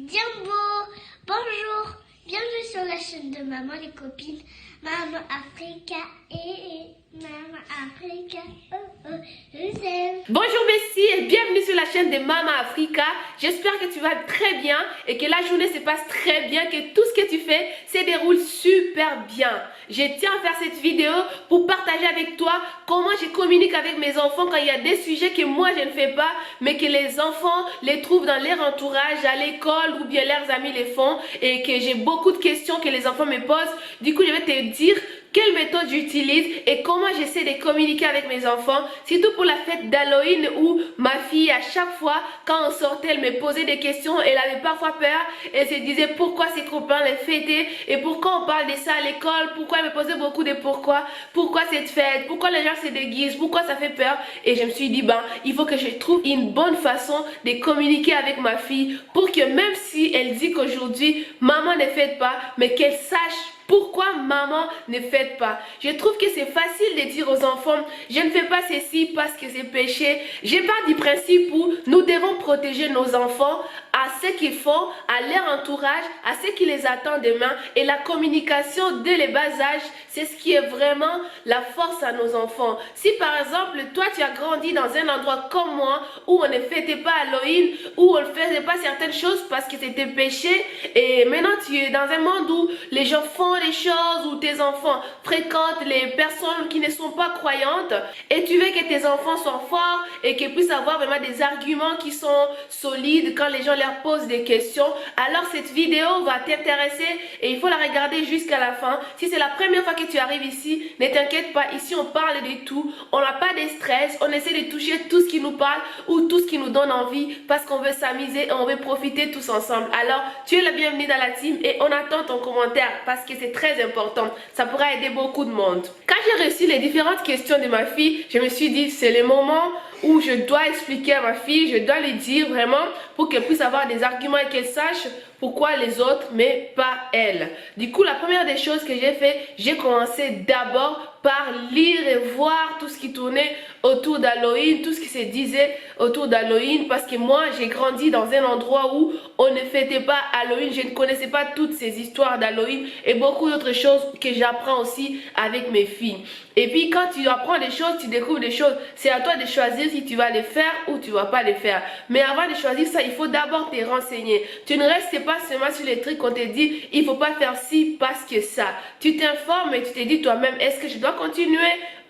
Jumbo, bonjour, bienvenue sur la chaîne de Maman les copines, Maman Africa et Maman Africa, je vous aime. Bonjour Bessie et bienvenue sur la chaîne de Maman Africa. J'espère que tu vas très bien et que la journée se passe très bien, que tout ce que tu fais se déroule super bien. Je tiens à faire cette vidéo pour partager avec toi comment je communique avec mes enfants quand il y a des sujets que moi je ne fais pas, mais que les enfants les trouvent dans leur entourage, à l'école ou bien leurs amis les font, et que j'ai beaucoup de questions que les enfants me posent. Du coup, je vais te dire quelle méthode j'utilise et comment j'essaie de communiquer avec mes enfants, surtout pour la fête d'Halloween où ma fille, à chaque fois, quand on sortait, elle me posait des questions, elle avait parfois peur, elle se disait pourquoi ses copains les fêtaient et pourquoi on parle de ça à l'école, pourquoi elle me posait beaucoup de pourquoi cette fête, pourquoi les gens se déguisent, pourquoi ça fait peur. Et je me suis dit, il faut que je trouve une bonne façon de communiquer avec ma fille pour que même si elle dit qu'aujourd'hui, maman ne fête pas, mais qu'elle sache pourquoi maman ne fête pas. Je trouve que c'est facile de dire aux enfants, je ne fais pas ceci parce que c'est péché. Je pars du principe où nous devons protéger nos enfants à ce qu'ils font, à leur entourage, à ce qui les attend demain. Et la communication dès le bas âge, c'est ce qui est vraiment la force à nos enfants. Si par exemple, toi tu as grandi dans un endroit comme moi, où on ne fêtait pas Halloween, où on ne faisait pas certaines choses parce que c'était péché, et maintenant tu es dans un monde où les gens font les choses, où tes enfants fréquentent les personnes qui ne sont pas croyantes, et tu veux que tes enfants soient forts et qu'ils puissent avoir vraiment des arguments qui sont solides quand les gens leur posent des questions, alors cette vidéo va t'intéresser et il faut la regarder jusqu'à la fin. Si c'est la première fois que tu arrives ici, ne t'inquiète pas, ici on parle de tout, on n'a pas de stress, on essaie de toucher tout ce qui nous parle ou tout ce qui nous donne envie parce qu'on veut s'amuser et on veut profiter tous ensemble. Alors tu es la bienvenue dans la team et on attend ton commentaire parce que c'est très important, ça pourra aider beaucoup de monde. Quand j'ai reçu les différentes questions de ma fille, je me suis dit c'est le moment où je dois expliquer à ma fille, je dois lui dire vraiment pour qu'elle puisse avoir des arguments et qu'elle sache pourquoi les autres mais pas elle. Du coup, la première des choses que j'ai fait, j'ai commencé d'abord par lire et voir tout ce qui tournait autour d'Halloween, tout ce qui se disait autour d'Halloween, parce que moi j'ai grandi dans un endroit où on ne fêtait pas Halloween, je ne connaissais pas toutes ces histoires d'Halloween et beaucoup d'autres choses que j'apprends aussi avec mes filles. Et puis quand tu apprends des choses, tu découvres des choses, c'est à toi de choisir si tu vas les faire ou tu vas pas les faire. Mais avant de choisir ça, il faut d'abord te renseigner. Tu ne restes pas seulement sur les trucs qu'on te dit, il faut pas faire ci parce que ça. Tu t'informes et tu te dis toi-même, est-ce que je dois continuer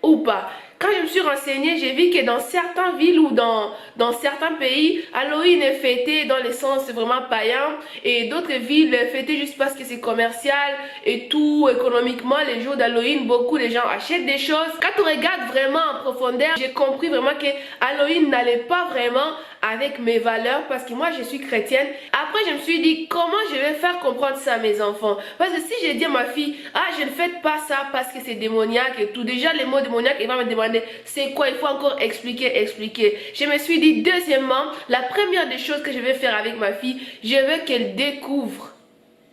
ou pas? Quand je me suis renseignée, j'ai vu que dans certaines villes ou dans certains pays, Halloween est fêté dans le sens vraiment païen et d'autres villes fêtées juste parce que c'est commercial et tout, économiquement, les jours d'Halloween, beaucoup de gens achètent des choses. Quand on regarde vraiment en profondeur, j'ai compris vraiment que Halloween n'allait pas vraiment avec mes valeurs parce que moi je suis chrétienne. Après je me suis dit comment je vais faire comprendre ça à mes enfants, parce que si je dis à ma fille je ne fais pas ça parce que c'est démoniaque et tout, déjà les mots démoniaques, il va me demander c'est quoi, il faut encore expliquer. Je me suis dit deuxièmement, la première des choses que je vais faire avec ma fille, je veux qu'elle découvre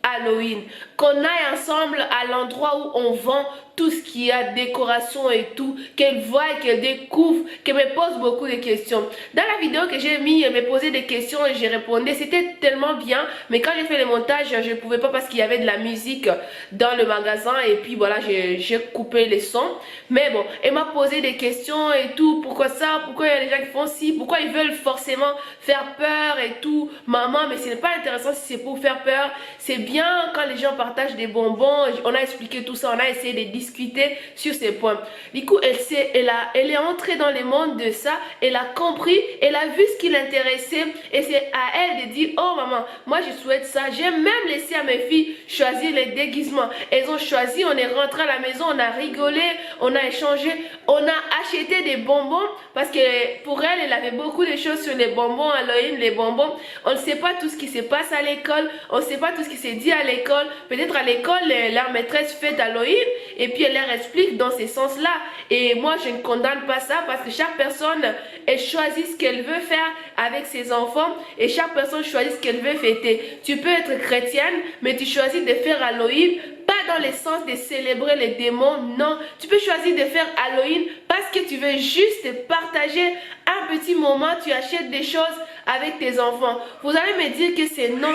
Halloween, qu'on aille ensemble à l'endroit où on vend tout ce qui a décoration et tout, qu'elle voit et qu'elle découvre, qu'elle me pose beaucoup de questions. Dans la vidéo que j'ai mis, elle me posait des questions et j'ai répondu, c'était tellement bien, mais quand j'ai fait le montage, je ne pouvais pas parce qu'il y avait de la musique dans le magasin et puis voilà, j'ai coupé les sons. Mais bon, elle m'a posé des questions et tout, pourquoi ça, pourquoi il y a des gens qui font ci, pourquoi ils veulent forcément faire peur et tout. Maman, mais ce n'est pas intéressant si c'est pour faire peur, c'est bien quand les gens partagent des bonbons, on a expliqué tout ça, on a essayé de discuter sur ces points. Du coup, elle est entrée dans le monde de ça, elle a compris, elle a vu ce qui l'intéressait et c'est à elle de dire, oh maman, moi je souhaite ça. J'ai même laissé à mes filles choisir les déguisements. Elles ont choisi, on est rentré à la maison, on a rigolé, on a échangé, on a acheté des bonbons parce que pour elle, elle avait beaucoup de choses sur les bonbons, Halloween, les bonbons. On ne sait pas tout ce qui se passe à l'école, on ne sait pas tout ce qui se dit à l'école. Peut-être à l'école, leur maîtresse fait Halloween et puis elle leur explique dans ces sens-là. Et moi, je ne condamne pas ça parce que chaque personne, elle choisit ce qu'elle veut faire avec ses enfants et chaque personne choisit ce qu'elle veut fêter. Tu peux être chrétienne, mais tu choisis de faire Halloween pas dans le sens de célébrer les démons, non. Tu peux choisir de faire Halloween parce que tu veux juste partager un petit moment, tu achètes des choses avec tes enfants. Vous allez me dire que c'est non,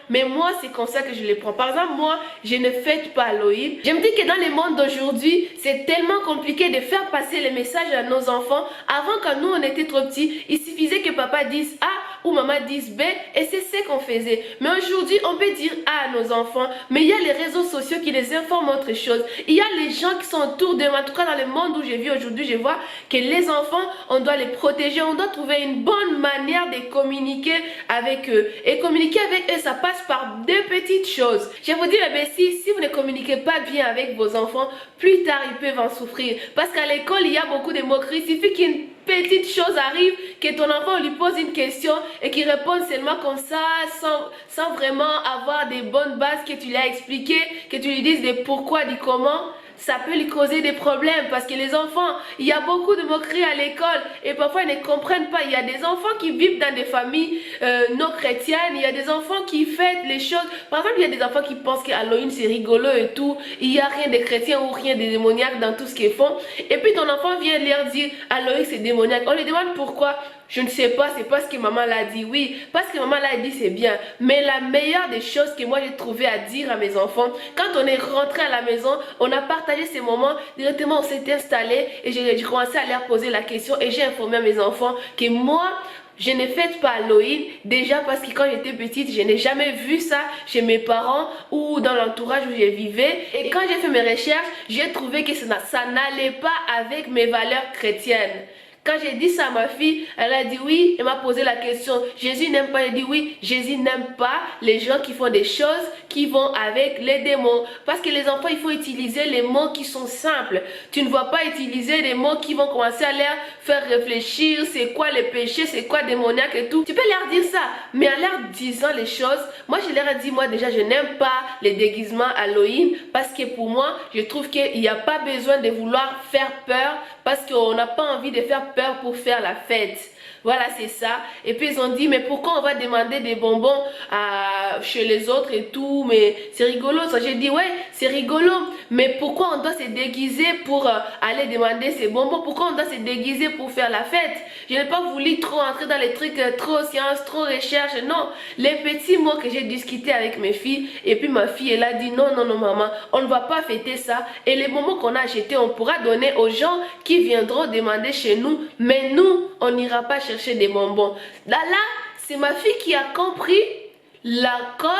mais moi c'est comme ça que je les prends. Par exemple, moi, je ne fête pas Halloween. Je me dis que dans le monde d'aujourd'hui, c'est tellement compliqué de faire passer les messages à nos enfants. Avant, quand nous on était trop petits, il suffisait que papa dise A ou maman dise B et c'est ce qu'on faisait. Mais aujourd'hui, on peut dire A à nos enfants, mais il y a les réseaux sociaux qui les informent autre chose. Il y a les gens qui sont autour de moi. En tout cas, dans le monde où je vis aujourd'hui, je vois que les enfants, on doit les protéger, on doit trouver une bonne manière de communiquer avec eux. Et communiquer avec eux, ça passe par deux petites choses. Je vais vous dire, si vous ne communiquez pas bien avec vos enfants, plus tard, ils peuvent en souffrir. Parce qu'à l'école, il y a beaucoup de moqueries. Il suffit qu'une petite chose arrive, que ton enfant lui pose une question et qu'il réponde seulement comme ça, sans vraiment avoir des bonnes bases que tu lui as expliquées, que tu lui dises des pourquoi, du comment. Ça peut lui causer des problèmes parce que les enfants, il y a beaucoup de moqueries à l'école et parfois ils ne comprennent pas. Il y a des enfants qui vivent dans des familles non chrétiennes, il y a des enfants qui fêtent les choses. Par exemple, il y a des enfants qui pensent que Halloween c'est rigolo et tout. Il n'y a rien de chrétien ou rien de démoniaque dans tout ce qu'ils font. Et puis ton enfant vient leur dire Halloween c'est démoniaque. On lui demande pourquoi. Je ne sais pas, c'est parce que maman l'a dit. Oui, parce que maman l'a dit, c'est bien. Mais la meilleure des choses que moi j'ai trouvé à dire à mes enfants, quand on est rentré à la maison, on a partagé ces moments, directement on s'est installé et j'ai commencé à leur poser la question et j'ai informé à mes enfants que moi, je ne fête pas Halloween, déjà parce que quand j'étais petite, je n'ai jamais vu ça chez mes parents ou dans l'entourage où je vivais. Et quand j'ai fait mes recherches, j'ai trouvé que ça n'allait pas avec mes valeurs chrétiennes. Quand j'ai dit ça à ma fille, elle a dit oui, elle m'a posé la question, Jésus n'aime pas, elle dit oui, Jésus n'aime pas les gens qui font des choses qui vont avec les démons. Parce que les enfants, il faut utiliser les mots qui sont simples. Tu ne vas pas utiliser des mots qui vont commencer à leur faire réfléchir, c'est quoi le péché, c'est quoi démoniaque et tout. Tu peux leur dire ça, mais en leur disant les choses, moi je leur ai dit, moi déjà je n'aime pas les déguisements Halloween parce que pour moi, je trouve qu'il n'y a pas besoin de vouloir faire peur parce qu'on n'a pas envie de faire peur pour faire la fête. Voilà, c'est ça. Et puis ils ont dit, mais pourquoi on va demander des bonbons chez les autres et tout? Mais c'est rigolo ça. J'ai dit, ouais, c'est rigolo. Mais pourquoi on doit se déguiser pour aller demander ces bonbons? Pourquoi on doit se déguiser pour faire la fête? Je n'ai pas voulu trop entrer dans les trucs trop science, trop recherche. Non, les petits mots que j'ai discuté avec mes filles. Et puis ma fille, elle a dit, non, non, non, maman, on ne va pas fêter ça. Et les bonbons qu'on a achetés, on pourra donner aux gens qui viendront demander chez nous. Mais nous, on n'ira pas chercher des bonbons. Là, c'est ma fille qui a compris la cause,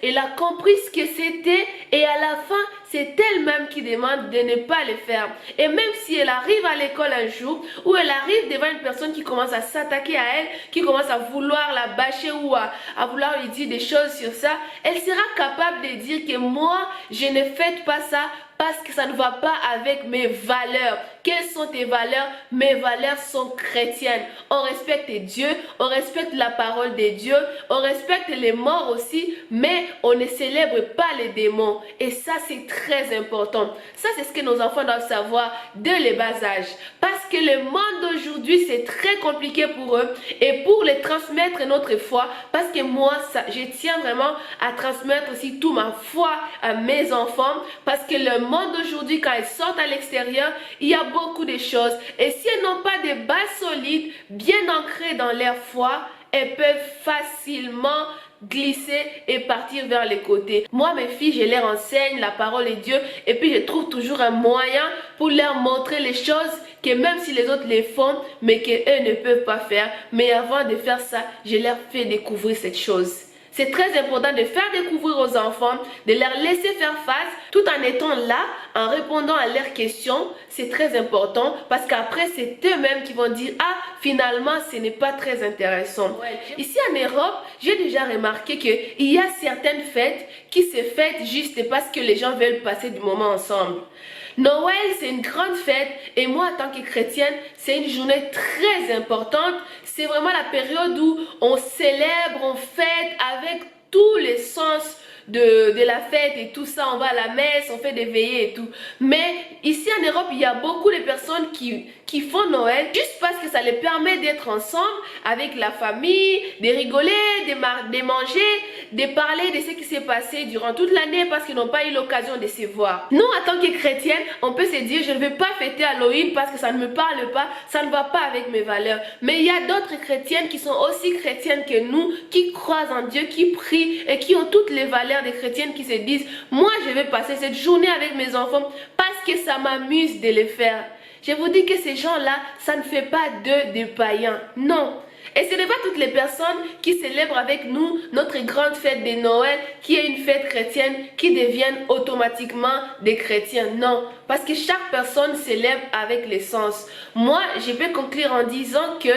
elle a compris ce que c'était et à la fin, c'est elle-même qui demande de ne pas le faire. Et même si elle arrive à l'école un jour ou elle arrive devant une personne qui commence à s'attaquer à elle, qui commence à vouloir la bâcher ou à vouloir lui dire des choses sur ça, elle sera capable de dire que moi, je ne fête pas ça parce que ça ne va pas avec mes valeurs. Quelles sont tes valeurs? Mes valeurs sont chrétiennes. On respecte Dieu, on respecte la parole de Dieu, on respecte les morts aussi, mais on ne célèbre pas les démons. Et ça, c'est très important. Ça, c'est ce que nos enfants doivent savoir dès le bas âge. Parce que le monde d'aujourd'hui, c'est très compliqué pour eux. Et pour les transmettre notre foi, parce que moi, je tiens vraiment à transmettre aussi toute ma foi à mes enfants, parce que le monde d'aujourd'hui, quand ils sortent à l'extérieur, il y a beaucoup de choses. Et si elles n'ont pas de bases solides, bien ancrées dans leur foi, elles peuvent facilement glisser et partir vers les côtés. Moi, mes filles, je leur enseigne la parole de Dieu et puis je trouve toujours un moyen pour leur montrer les choses que même si les autres les font, mais qu'eux ne peuvent pas faire. Mais avant de faire ça, je leur fais découvrir cette chose. C'est très important de faire découvrir aux enfants, de leur laisser faire face, tout en étant là, en répondant à leurs questions. C'est très important parce qu'après, c'est eux-mêmes qui vont dire « Ah, finalement, ce n'est pas très intéressant. » Ici en Europe, j'ai déjà remarqué qu'il y a certaines fêtes qui se fêtent juste parce que les gens veulent passer du moment ensemble. Noël, c'est une grande fête et moi, en tant que chrétienne, c'est une journée très importante. C'est vraiment la période où on célèbre, on fête avec tous les sens de la fête et tout ça. On va à la messe, on fait des veillées et tout. Mais ici en Europe, il y a beaucoup de personnes qui qui font Noël juste parce que ça les permet d'être ensemble avec la famille, de rigoler, de manger, de parler de ce qui s'est passé durant toute l'année parce qu'ils n'ont pas eu l'occasion de se voir. Nous, en tant que chrétiennes, on peut se dire, je ne vais pas fêter Halloween parce que ça ne me parle pas, ça ne va pas avec mes valeurs. Mais il y a d'autres chrétiennes qui sont aussi chrétiennes que nous, qui croient en Dieu, qui prient et qui ont toutes les valeurs des chrétiennes qui se disent, moi je vais passer cette journée avec mes enfants parce que ça m'amuse de le faire. Je vous dis que ces gens-là, ça ne fait pas d'eux des païens. Non. Et ce n'est pas toutes les personnes qui célèbrent avec nous notre grande fête de Noël, qui est une fête chrétienne, qui deviennent automatiquement des chrétiens. Non, parce que chaque personne célèbre avec les sens. Moi, je peux conclure en disant que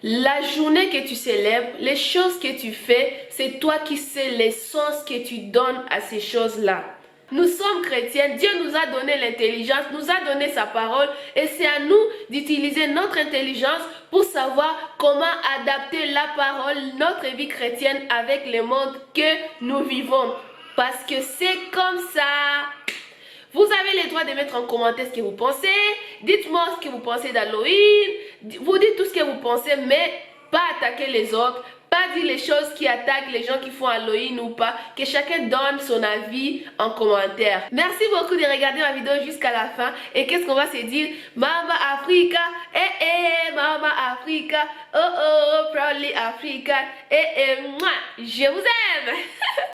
la journée que tu célèbres, les choses que tu fais, c'est toi qui sais les sens que tu donnes à ces choses-là. Nous sommes chrétiens, Dieu nous a donné l'intelligence, nous a donné sa parole et c'est à nous d'utiliser notre intelligence pour savoir comment adapter la parole, notre vie chrétienne avec le monde que nous vivons. Parce que c'est comme ça. Vous avez le droit de mettre en commentaire ce que vous pensez. Dites-moi ce que vous pensez d'Halloween. Vous dites tout ce que vous pensez, mais pas attaquer les autres. Pas dire les choses qui attaquent les gens qui font Halloween ou pas. Que chacun donne son avis en commentaire. Merci beaucoup de regarder ma vidéo jusqu'à la fin. Et qu'est-ce qu'on va se dire? Mama Africa, Mama Africa, oh oh, proudly Africa, je vous aime.